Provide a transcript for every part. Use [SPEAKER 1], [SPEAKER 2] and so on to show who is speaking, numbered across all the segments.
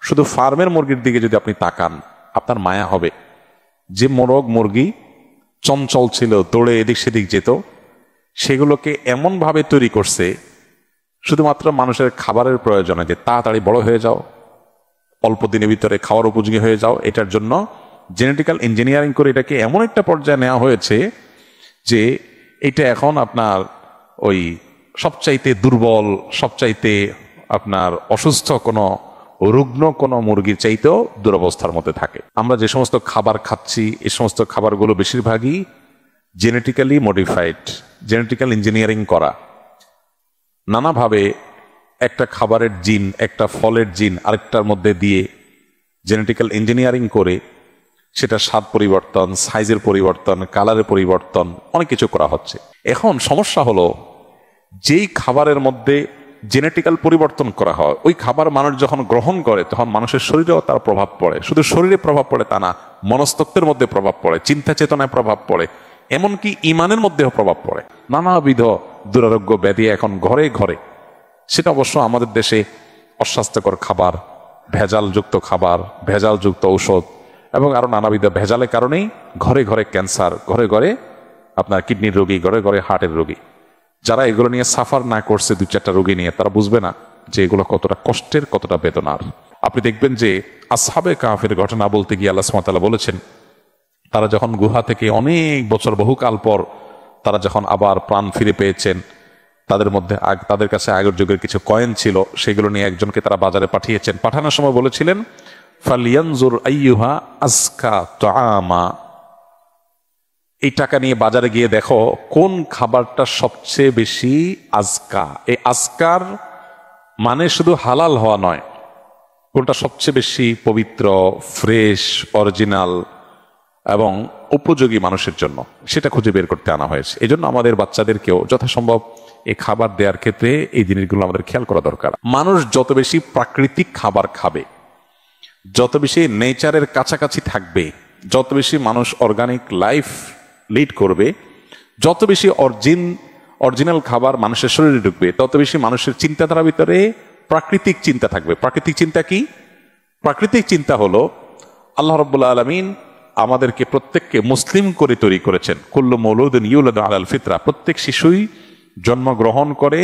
[SPEAKER 1] শুধু ফার্মের মুরগির দিকে যদি আপনি তাকান, আপনার মায়া হবে। যে মোরগ মুরগি চঞ্চল ছিল, দৌড়ে এদিক সেদিক যেত, সেগুলোকে এমনভাবে তৈরি করছে শুধুমাত্র মানুষের খাবারের প্রয়োজনে, যে তাড়াতাড়ি বড় হয়ে যাও, অল্প দিনের ভিতরে খাওয়ার উপযোগী হয়ে যাও। এটার জন্য জেনেটিক্যাল ইঞ্জিনিয়ারিং করে এটাকে এমন একটা পর্যায়ে নেওয়া হয়েছে যে এটা এখন আপনার ওই সবচাইতে দুর্বল, সবচাইতে আপনার অসুস্থ কোনো রুগ্ন কোনো মুরগির চাইতেও দুরবস্থার মধ্যে থাকে। আমরা যে সমস্ত খাবার খাচ্ছি, এই সমস্ত খাবারগুলো বেশিরভাগই জেনেটিক্যালি মডিফাইড, জেনেটিক্যাল ইঞ্জিনিয়ারিং করা। নানাভাবে একটা খাবারের জিন, একটা ফলের জিন আরেকটার মধ্যে দিয়ে জেনেটিক্যাল ইঞ্জিনিয়ারিং করে সেটা স্বাদ পরিবর্তন, সাইজের পরিবর্তন, কালারের পরিবর্তন, অনেক কিছু করা হচ্ছে। এখন সমস্যা হলো, যেই খাবারের মধ্যে জেনেটিক্যাল পরিবর্তন করা হয়, ওই খাবার মানুষ যখন গ্রহণ করে তখন মানুষের শরীরেও তার প্রভাব পড়ে। শুধু শরীরে প্রভাব পড়ে তা না, মনস্তত্ত্বের মধ্যে প্রভাব পড়ে, চিন্তা চেতনায় প্রভাব পড়ে, এমনকি ইমানের মধ্যেও প্রভাব পড়ে। নানাবিধ দুরারোগ্য ব্যাধি এখন ঘরে ঘরে। সেটা অবশ্য আমাদের দেশে অস্বাস্থ্যকর খাবার, ভেজালযুক্ত খাবার, ভেজালযুক্ত ঔষধ এবং আরো নানাবিধ ভেজালের কারণেই ঘরে ঘরে ক্যান্সার, ঘরে ঘরে আপনার কিডনির রোগী, ঘরে ঘরে হার্টের রোগী। যারা এগুলো নিয়ে সাফার না করছে, 2-4টা রোগী নিয়ে, তারা বুঝবে না যে এগুলো কতটা কষ্টের, কতটা বেদনার। আপনি দেখবেন যে আসহাবে কাহফের ঘটনা বলতে গিয়ে আল্লাহ সুবহানাহু ওয়া তাআলা বলেছেন, তারা যখন গুহা থেকে অনেক বছর, বহুকাল পর তারা যখন আবার প্রাণ ফিরে পেয়েছেন, তাদের কাছে আগের যুগের কিছু কয়েন ছিল, সেগুলো নিয়ে একজনকে তারা বাজারে পাঠিয়েছেন। পাঠানোর সময় বলেছিলেন, ফালিয়ানজুর আইয়ুহা আজকা তাআমা, এই টাকা নিয়ে বাজারে গিয়ে দেখো কোন খাবারটা সবচেয়ে বেশি আজকা। এই আজকার মানে শুধু হালাল হওয়া নয়, কোনটা সবচেয়ে বেশি পবিত্র, ফ্রেশ, অরিজিনাল এবং উপযোগী মানুষের জন্য, সেটা খুঁজে বের করতে আনা হয়েছে। এই জন্য আমাদের বাচ্চাদেরকেও যথাসম্ভব এই খাবার দেওয়ার ক্ষেত্রে এই জিনিসগুলো আমাদের খেয়াল করা দরকার। মানুষ যত বেশি প্রাকৃতিক খাবার খাবে, যত বেশি নেচারের কাছাকাছি থাকবে, যত বেশি মানুষ অর্গানিক লাইফ লিড করবে, যত বেশি অরিজিনাল খাবার মানুষের শরীরে ঢুকবে, তত বেশি মানুষের চিন্তাধারার ভিতরে প্রাকৃতিক চিন্তা থাকবে। প্রাকৃতিক চিন্তা কি? প্রাকৃতিক চিন্তা হলো, আল্লাহ রাব্বুল আলামিন আমাদেরকে প্রত্যেককে মুসলিম করে তৈরি করেছেন। কুল্লু মৌলুদিন ইউলাদু আলাল ফিতরা, প্রত্যেক শিশুই জন্মগ্রহণ করে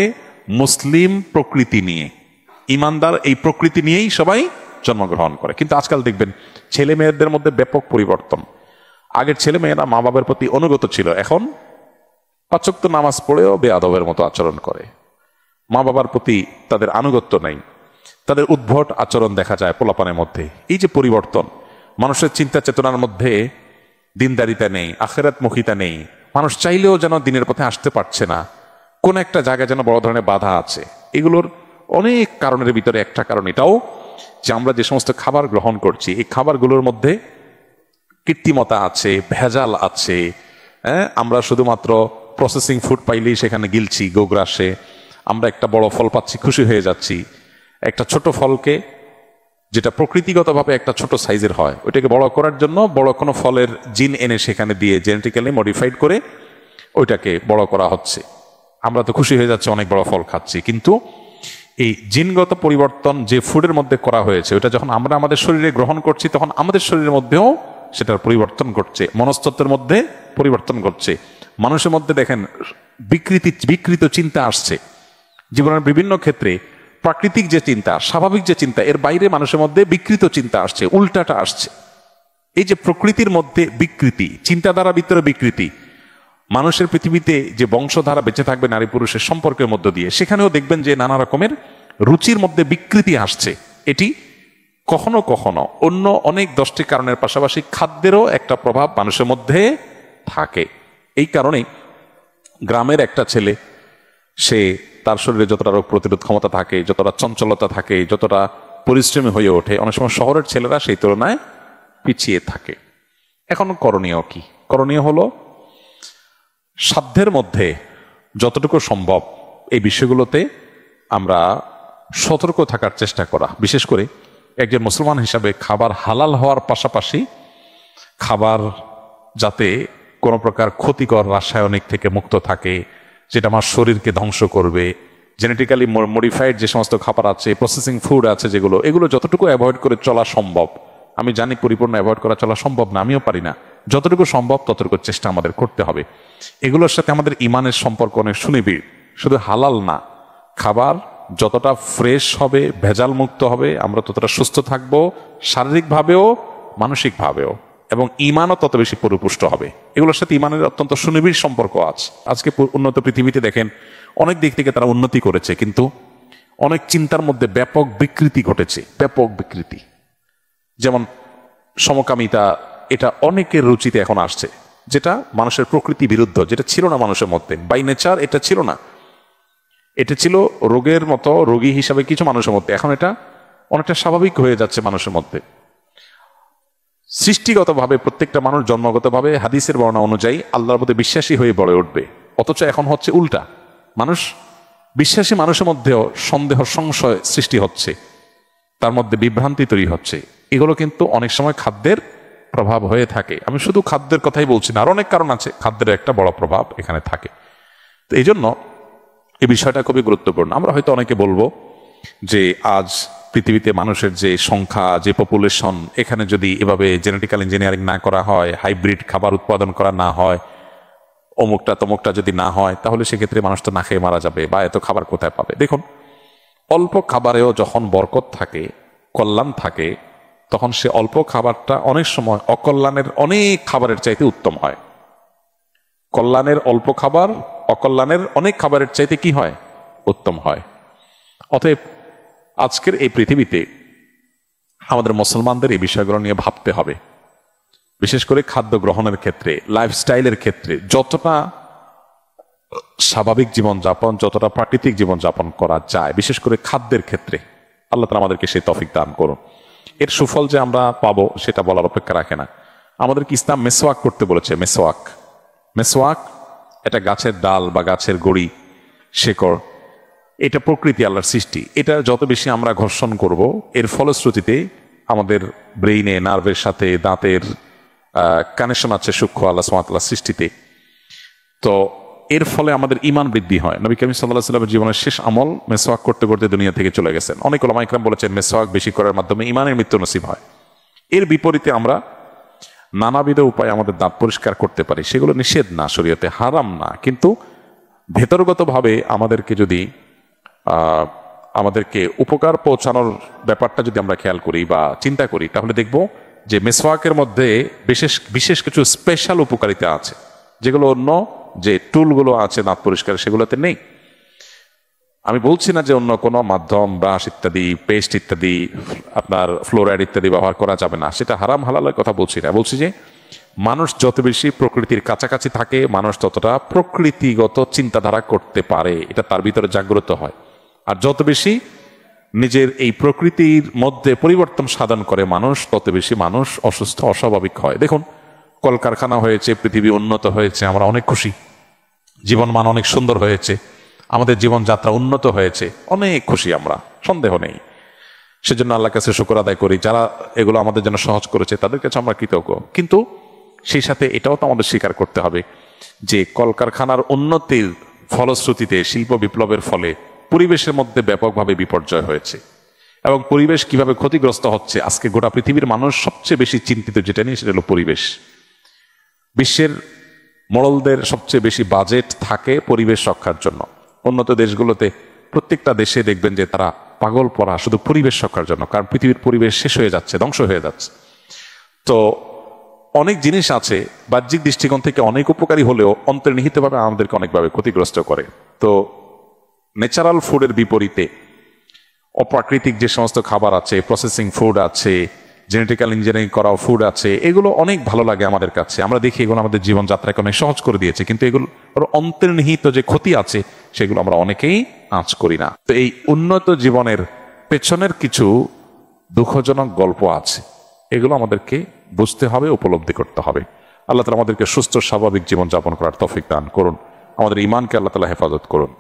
[SPEAKER 1] মুসলিম প্রকৃতি নিয়ে, ইমানদার এই প্রকৃতি নিয়েই সবাই জন্মগ্রহণ করে। কিন্তু আজকাল দেখবেন ছেলে মেয়েদের মধ্যে ব্যাপক পরিবর্তন। আগের ছেলে মেয়েরা মা বাবার প্রতি অনুগত ছিল, এখন 5 ওয়াক্ত নামাজ পড়েও বেয়াদবের মতো আচরণ করে। মা বাবার প্রতি তাদের আনুগত্য নাই, তাদের উদ্ভট আচরণ দেখা যায় পোলাপানের মধ্যে। এই যে পরিবর্তন, মানুষের চিন্তা চেতনার মধ্যে দিনদারিতা নেই, আখিরাতমুখিতা নেই, মানুষ চাইলেও যেন দিনের পথে আসতে পারছে না, কোন একটা জায়গায় যেন বড় ধরনের বাধা আছে। এগুলোর অনেক কারণের ভিতরে একটা কারণ এটাও যে আমরা যে সমস্ত খাবার গ্রহণ করছি, এই খাবারগুলোর মধ্যে কৃত্রিমতা আছে, ভেজাল আছে। আমরা শুধুমাত্র প্রসেসিং ফুড পাইলেই সেখানে গিলছি গোগ্রাসে, আমরা একটা বড় ফল পাচ্ছি, খুশি হয়ে যাচ্ছি। একটা ছোট ফলকে, যেটা প্রকৃতিগতভাবে একটা ছোট সাইজের হয়, ওইটাকে বড় করার জন্য বড় কোনো ফলের জিন এনে সেখানে দিয়ে জেনেটিক্যালি মডিফাইড করে ওইটাকে বড় করা হচ্ছে। আমরা তো খুশি হয়ে যাচ্ছি, অনেক বড় ফল খাচ্ছি, কিন্তু এই জিনগত পরিবর্তন যে ফুডের মধ্যে করা হয়েছে, ওটা যখন আমরা আমাদের শরীরে গ্রহণ করছি, তখন আমাদের শরীরের মধ্যেও সেটার পরিবর্তন ঘটছে, মনস্তত্ত্বের মধ্যে পরিবর্তন ঘটছে। মানুষের মধ্যে দেখেন বিকৃত চিন্তা আসছে। জীবনের বিভিন্ন ক্ষেত্রে প্রাকৃতিক যে চিন্তা, স্বাভাবিক যে চিন্তা, এর বাইরে মানুষের মধ্যে বিকৃত চিন্তা আসছে, উল্টাটা আসছে। এই যে প্রকৃতির মধ্যে বিকৃতি, চিন্তাধারা ভিতরে বিকৃতি, মানুষের পৃথিবীতে যে বংশধারা বেঁচে থাকবে নারী পুরুষের সম্পর্কের মধ্য দিয়ে, সেখানেও দেখবেন যে নানা রকমের রুচির মধ্যে বিকৃতি আসছে। এটি কখনো কখনো অন্য অনেক 10টি কারণের পাশাপাশি খাদ্যেরও একটা প্রভাব মানুষের মধ্যে থাকে। এই কারণেই গ্রামের একটা ছেলে, সে তার শরীরে যতটা রোগ প্রতিরোধ ক্ষমতা থাকে, যতটা চঞ্চলতা থাকে, যতটা পরিশ্রমী হয়ে ওঠে, অনেক সময় শহরের ছেলেরা সেই তুলনায় পিছিয়ে থাকে। এখন করণীয় কি? করণীয় হলো সাধ্যের মধ্যে যতটুকু সম্ভব এই বিষয়গুলোতে আমরা সতর্ক থাকার চেষ্টা করা। বিশেষ করে একজন মুসলমান হিসাবে খাবার হালাল হওয়ার পাশাপাশি খাবার যাতে কোনো প্রকার ক্ষতিকর রাসায়নিক থেকে মুক্ত থাকে, যেটা আমার শরীরকে ধ্বংস করবে, জেনেটিক্যালি মডিফাইড যে সমস্ত খাবার আছে, প্রসেসিং ফুড আছে যেগুলো, এগুলো যতটুকু অ্যাভয়েড করে চলা সম্ভব। আমি জানি পরিপূর্ণ অ্যাভয়েড করা চলা সম্ভব না, আমিও পারি না। যতটুকু সম্ভব ততটুকু চেষ্টা আমাদের করতে হবে। এগুলোর সাথে আমাদের ইমানের সম্পর্ক অনেক সুনিবিড়। শুধু হালাল না, খাবার যতটা ফ্রেশ হবে, ভেজাল মুক্ত হবে, আমরা ততটা সুস্থ থাকবো, শারীরিকভাবেও মানসিকভাবেও, এবং ইমানও তত বেশি পরিপুষ্ট হবে। এগুলোর সাথে ইমানের অত্যন্ত সুনিবিড় সম্পর্ক আছে। আজকে উন্নত পৃথিবীতে দেখেন অনেক দিক থেকে তারা উন্নতি করেছে, কিন্তু অনেক চিন্তার মধ্যে ব্যাপক বিকৃতি ঘটেছে, ব্যাপক বিকৃতি। যেমন সমকামিতা, এটা অনেকের রুচিতে এখন আসছে, যেটা মানুষের প্রকৃতি বিরুদ্ধ, যেটা ছিল না মানুষের মধ্যে বাই নেচার, এটা ছিল না। এটা ছিল রোগের মতো, রোগী হিসাবে কিছু মানুষের মধ্যে, এখন এটা অনেকটা স্বাভাবিক হয়ে যাচ্ছে মানুষের মধ্যে। সৃষ্টিগতভাবে প্রত্যেকটা মানুষ জন্মগতভাবে হাদিসের বর্ণনা অনুযায়ী আল্লাহর প্রতি বিশ্বাসী হয়ে গড়ে উঠবে, অথচ এখন হচ্ছে উল্টা। মানুষ বিশ্বাসী মানুষের মধ্যেও সন্দেহ, সংশয় সৃষ্টি হচ্ছে, তার মধ্যে বিভ্রান্তি তৈরি হচ্ছে। এগুলো কিন্তু অনেক সময় খাদ্যের প্রভাব হয়ে থাকে। আমি শুধু খাদ্যের কথাই বলছি না, আর অনেক কারণ আছে, খাদ্যের একটা বড় প্রভাব এখানে থাকে। তো এই জন্য এই বিষয়টা খুবই গুরুত্বপূর্ণ। আমরা হয়তো অনেকে বলবো যে আজ পৃথিবীতে মানুষের যে সংখ্যা, যে পপুলেশন, এখানে যদি এভাবে জেনেটিক্যাল ইঞ্জিনিয়ারিং না করা হয়, হাইব্রিড খাবার উৎপাদন করা না হয়, অমুকটা তমুকটা যদি না হয়, তাহলে সেক্ষেত্রে মানুষ তো না খেয়ে মারা যাবে, বা এত খাবার কোথায় পাবে? দেখুন, অল্প খাবারেও যখন বরকত থাকে, কল্যাণ থাকে, তখন সে অল্প খাবারটা অনেক সময় অকল্যাণের অনেক খাবারের চাইতে উত্তম হয়। কল্যাণের অল্প খাবার অকল্যাণের অনেক খাবারের চাইতে কি হয়? উত্তম হয়। অতএব আজকের এই পৃথিবীতে আমাদের মুসলমানদের এই বিষয়গুলো নিয়ে ভাবতে হবে। বিশেষ করে খাদ্য গ্রহণের ক্ষেত্রে, লাইফস্টাইলের ক্ষেত্রে যতটা স্বাভাবিক জীবনযাপন, যতটা প্রাকৃতিক জীবনযাপন করা যায়, বিশেষ করে খাদ্যের ক্ষেত্রে আল্লাহ তাআলা আমাদেরকে সেই তৌফিক দান করুন। এর সুফল যে আমরা পাবো সেটা বলার অপেক্ষা রাখে না। আমাদেরকে ইসলাম মেসওয়াক করতে বলেছে। মেসওয়াক এটা গাছের ডাল বা গাছের গড়ি, শেকড়, এটা প্রকৃতি, আল্লাহর সৃষ্টি। এটা যত বেশি আমরা ঘর্ষণ করব, এর ফলশ্রুতিতে আমাদের ব্রেইনে, নার্ভের সাথে দাঁতের কানেকশন আছে সূক্ষ্ম আল্লাহ সুবহানাহু ওয়া তাআলার সৃষ্টিতে। তো এর ফলে আমাদের ঈমান বৃদ্ধি হয়। নবী করিম সাল্লাল্লাহু আলাইহি ওয়াসাল্লামের জীবনের শেষ আমল মেসওয়াক করতে করতে দুনিয়া থেকে চলে গেছেন। অনেক উলামা ইকরাম বলেছেন মেসওয়াক বেশি করার মাধ্যমে ঈমানের মৃত্যু নসিব হয়। এর বিপরীতে আমরা নানাবিধ উপায়ে আমাদের দাঁত পরিষ্কার করতে পারি, সেগুলো নিষেধ না, শরীয়তে হারাম না, কিন্তু ভেতরগতভাবে আমাদেরকে যদি আমাদেরকে উপকার পৌঁছানোর ব্যাপারটা যদি আমরা খেয়াল করি বা চিন্তা করি, তাহলে দেখব যে মেসওয়াকের মধ্যে বিশেষ কিছু স্পেশাল উপকারিতা আছে, যেগুলো অন্য যে টুলগুলো আছে দাঁত পরিষ্কার সেগুলোতে নেই। আমি বলছি না যে অন্য কোনো মাধ্যম, ব্রাশ ইত্যাদি, পেস্ট ইত্যাদি, আপনার ফ্লোরাইড ইত্যাদি ব্যবহার করা যাবে না, সেটা হারাম হালালের কথা বলছি না। বলছি যে মানুষ যত বেশি প্রকৃতির কাছাকাছি থাকে, মানুষ ততটা প্রকৃতিগত চিন্তাধারা করতে পারে, এটা তার ভিতরে জাগ্রত হয়। আর যত বেশি নিজের এই প্রকৃতির মধ্যে পরিবর্তন সাধন করে মানুষ, তত বেশি মানুষ অসুস্থ, অস্বাভাবিক হয়। দেখুন, কলকারখানা হয়েছে, পৃথিবী উন্নত হয়েছে, আমরা অনেক খুশি, জীবনমান অনেক সুন্দর হয়েছে, আমাদের জীবনযাত্রা উন্নত হয়েছে, অনেক খুশি আমরা, সন্দেহ নেই। সেজন্য আল্লাহর কাছে শুকর আদায় করি, যারা এগুলো আমাদের জন্য সহজ করেছে তাদের কাছে আমরা কৃতজ্ঞ। কিন্তু সেই সাথে এটাও তো আমাদের স্বীকার করতে হবে যে কলকারখানার উন্নতির ফলশ্রুতিতে, শিল্প বিপ্লবের ফলে পরিবেশের মধ্যে ব্যাপকভাবে বিপর্যয় হয়েছে, এবং পরিবেশ কিভাবে ক্ষতিগ্রস্ত হচ্ছে আজকে গোটা পৃথিবীর মানুষ সবচেয়ে বেশি চিন্তিত যেটা নিয়ে, সেটা হলো পরিবেশ। বিশ্বের মোড়লদের সবচেয়ে বেশি বাজেট থাকে পরিবেশ রক্ষার জন্য। উন্নত দেশগুলোতে প্রত্যেকটা দেশে দেখবেন যে তারা পাগল পড়া শুধু পরিবেশ রক্ষার জন্য, কারণ পৃথিবীর পরিবেশ শেষ হয়ে যাচ্ছে, ধ্বংস হয়ে যাচ্ছে। তো অনেক জিনিস আছে বাহ্যিক দৃষ্টিকোণ থেকে অনেক উপকারী হলেও অন্তর্নিহিতভাবে আমাদেরকে অনেকভাবে ক্ষতিগ্রস্ত করে। তো ন্যাচারাল ফুডের বিপরীতে অপ্রাকৃতিক যে সমস্ত খাবার আছে, প্রসেসিং ফুড আছে, জেনেটিক্যাল ইঞ্জিনিয়ারিং করা ফুড আছে, এগুলো অনেক ভালো লাগে আমাদের কাছে। আমরা দেখি এগুলো আমাদের জীবনযাত্রাকে অনেক সহজ করে দিয়েছে, কিন্তু এগুলো অন্তর্নিহিত যে ক্ষতি আছে সেগুলো আমরা অনেকেই আঁচ করি না। তো এই উন্নত জীবনের পেছনের কিছু দুঃখজনক গল্প আছে, এগুলো আমাদেরকে বুঝতে হবে, উপলব্ধি করতে হবে। আল্লাহ তাআলা আমাদেরকে সুস্থ স্বাভাবিক জীবনযাপন করার তৌফিক দান করুন, আমাদের ঈমানকে আল্লাহ তাআলা হেফাজত করুন।